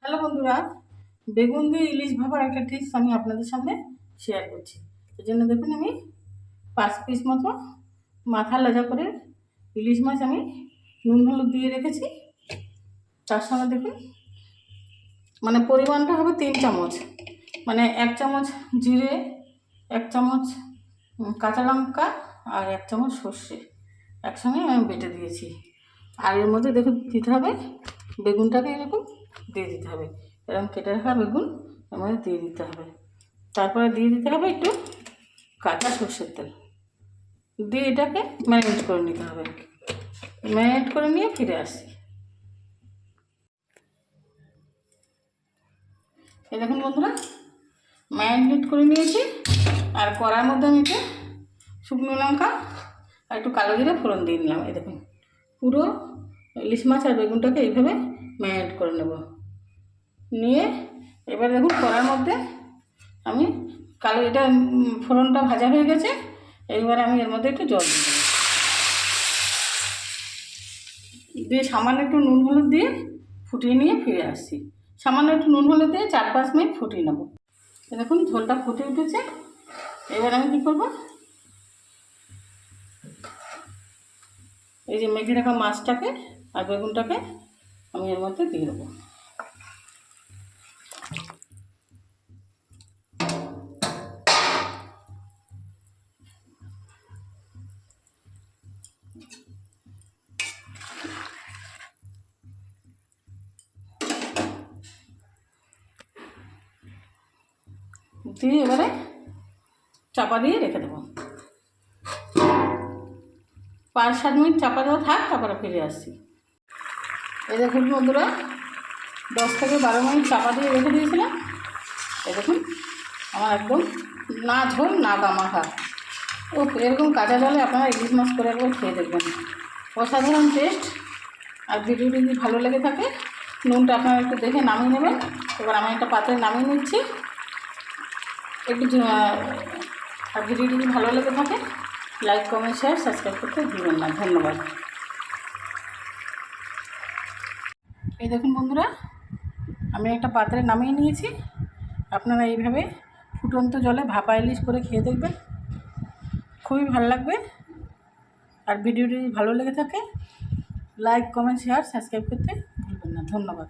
Hello বন্ধুরা, বেগুন দিয়ে ইলিশ ভাপার একটা টিপস আমি আপনাদের সামনে শেয়ার করছি। এই জন্য দেখুন আমি 5 পিস মতো মাথা লেজা করে ইলিশ মাছ আমি নুন হলুদ দিয়ে রেখেছি। তার সঙ্গে দেখুন মানে পরিমাণটা হবে 3 চামচ, মানে 1 চামচ জিরে, 1 চামচ কাঁচা লঙ্কা আর 1 চামচ সর্ষে একসঙ্গে আমি বেটে দিয়েছি। আর এর মধ্যে দেখুন দিতে হবে বেগুনটাকে, এরকম দিয়ে দিতে হবে, এরকম কেটে রাখা বেগুন এর মধ্যে দিয়ে দিতে হবে। তারপরে দিয়ে দিতে হবে একটু কাঁচা সর্ষের তেল দিয়ে এটাকে ম্যারিনেট করে নিতে হবে। ম্যারিনেট করে নিয়ে ফিরে আসি। এই দেখুন বন্ধুরা, ম্যারিনেট করে নিয়েছি। আর কড়ার মধ্যে আমি একটু শুকনো লঙ্কা আর একটু কালো জিরে ফোড়ন দিয়ে নিলাম। এই দেখুন পুরো ইলিশ মাছ আর বেগুনটাকে এইভাবে ম্যারিনেট করে নেব। নিয়ে এবার দেখুন কড়ার মধ্যে আমি কালো এটা ফোড়নটা ভাজা হয়ে গেছে। এইবার আমি এর মধ্যে একটু জল দিয়ে সামান্য একটু নুন হলুদ দিয়ে ফুটিয়ে নিয়ে ফিরে আসছি। সামান্য একটু নুন হলুদ দিয়ে 4-5 মিনিট ফুটিয়ে নেব। দেখুন ঝোলটা ফুটে উঠেছে। এবার আমি কী করব, এই যে মেখে রাখা মাছটাকে আর বেগুনটাকে আমি এর মধ্যে দিয়ে দেবো। দিয়ে এবারে চাপা দিয়ে রেখে দেবো। 5-7 মিনিট চাপা দেওয়া থাক, তারপরে ফিরে আসছি। এই দেখুন বন্ধুরা, 10 থেকে 12 মিনিট চাপা দিয়ে রেখে দিয়েছিলাম। এই দেখুন আমার একদম না ঝোল না গামাখা। ও এরকম কাঁচা জলে আপনারা ইলিশ মাছ করে একবার খেয়ে দেখবেন, অসাধারণ টেস্ট। আর ভিডিওটি যদি ভালো লেগে থাকে নুনটা আপনারা একটু দেখে নামিয়ে নেবেন। এবার আমি একটা পাত্রে নামিয়ে নিচ্ছি একটু। আর ভিডিওটি যদি ভালো লেগে থাকে লাইক, কমেন্ট, শেয়ার, সাবস্ক্রাইব করতে ভুলবেন না। ধন্যবাদ। এই দেখুন বন্ধুরা, আমি একটা পাত্রে নামিয়ে নিয়েছি। আপনারা এইভাবে ফুটন্ত জলে ভাপা ইলিশ করে খেয়ে দেখবেন, খুবই ভালো লাগবে। আর ভিডিওটি ভালো লেগে থাকে লাইক, কমেন্ট, শেয়ার, সাবস্ক্রাইব করতে ভুলবেন না। ধন্যবাদ।